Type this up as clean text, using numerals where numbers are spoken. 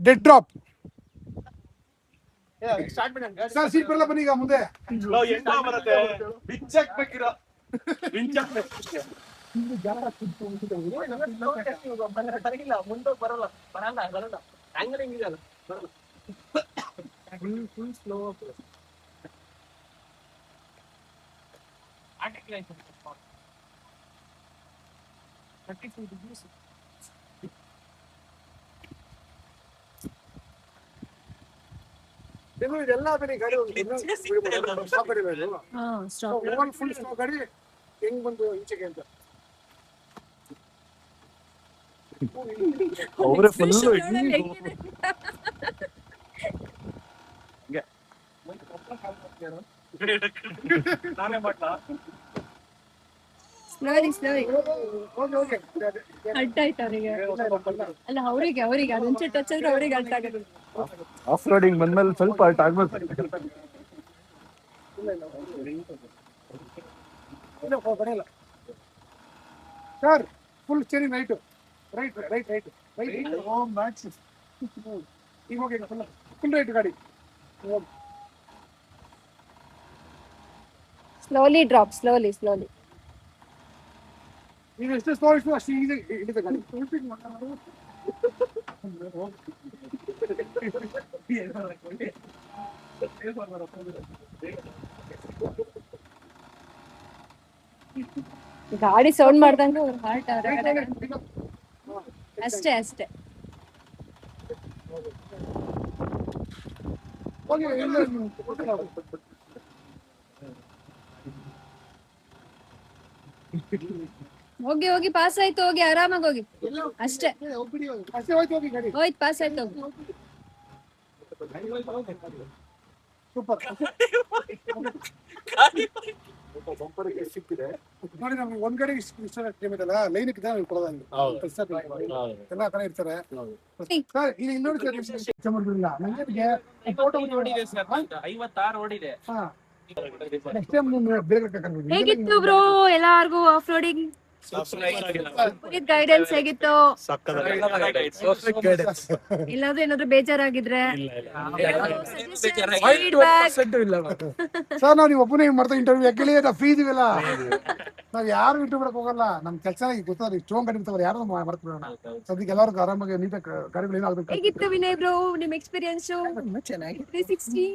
Dead drop. Sir seat ಬರಲ್ಲ ಬನ್ನಿ ಈಗ ಮುಂದೆ. ಇದೆಲ್ಲ ಬೇರೆ ಗಾಡಿ ಫುಲ್ ಸ್ಲೋ ಗಾಡಿ ಹೆಂಗ್ ಬಂದು ಈಚೆಗೆ ಅಂತ ಅವರೇ ಫುಲ್ ನಾನೇ ಮಾಡ್ಲಾ ಅಲ್ಲ ಅವರಿಗೆ ಅದೊಂಚೆ ಟಚ್ ಆದ್ರೆ ಅವ್ರಿಗೆ ಅರ್ಥ ಆಗುತ್ತೆ. ಆಫ್ ರೋಡಿಂಗ್ ಬಂದ್ಮೇಲೆ ಸ್ವಲ್ಪ ಅರ್ಥ ಆಗ್ಬೇಕು. Sir full steering right right right right right Max ಈಗ ಹೋಗಿ ಫುಲ್ ರೈಟ್ ಗಾಡಿ. Slowly drop, slowly. ನೀವು ಎಷ್ಟು ಸ್ಲೋ ಇಷ್ಟು ಅಷ್ಟು ಈಸಿ ಹಿಡಿದ ಗಾಡಿ. ಗಾಡಿ ಸೌಂಡ್ ಮಾಡ್ದಂಗ ಹಾರ್ಟ್ ಅಷ್ಟೇ. ಹೋಗಿ ಪಾಸ್ ಆಯ್ತು, ಹೋಗಿ ಆರಾಮಾಗಿ ಹೋಗಿ ಅಷ್ಟೇ. ಹೋಯ್ತು ಪಾಸ್ ಆಯ್ತು. ಸೂಪರ್ ನೋಡಿ ನಮ್ಗೆ ಒಂದ್ ಕಡೆ ಇಷ್ಟಲ್ಲ ಲೈನ್ ಕೊಡೋದಂಗೆ ಎಲ್ಲ ತರ ಇರ್ತಾರೆ. ಈಗ ಇನ್ನೊಂದು ನೆಕ್ಸ್ಟ್ ಟೈಮ್ ಬೇರೆ ಹೇಗಿತ್ತು ಬ್ರೋ ಎಲ್ಲಾರ್ಗು ಆಫ್ ರೋಡಿಂಗ್ ಗೈಡೆನ್ಸ್ ಹೇಗಿತ್ತು? ಇಲ್ಲಾದ್ರೂ ಏನಾದ್ರು ಬೇಜಾರಾಗಿದ್ರೆ ಸರ್ ನಾವು ನೀವು ಒಬ್ಬನೇ ಮಾಡ್ತಾ ಇಂಟರ್ವ್ಯೂ ಯಾಕೆ ಫ್ರೀ ಇದೀವಲ್ಲ, ನಾವ್ ಯಾರು ಇಂಟರ್ವ್ಯೂ ಮಾಡಕ್ ಹೋಗಲ್ಲ. ನಮ್ ಕೆಲಸ ಗೊತ್ತಾದ್ರೆ ಸ್ಟ್ರಾಂಗ್ ಗಾಡಿ ಇರ್ತಾವ್ರೆ, ಯಾರು ಮಾಡ್ಬಿಡೋಣ. ಸದ್ಯಕ್ಕೆ ಎಲ್ಲರಿಗೂ ಆರಾಮಾಗಿ ನೀಟಾಗಿ ಗಾಡಿಗಳು ಏನಾಗಬೇಕು. ಹೇಗಿತ್ತು ವಿನಯ್ ಬ್ರೋ ನಿಮ್ ಎಕ್ಸ್ಪೀರಿಯನ್ಸ್? ಚೆನ್ನಾಗಿ 360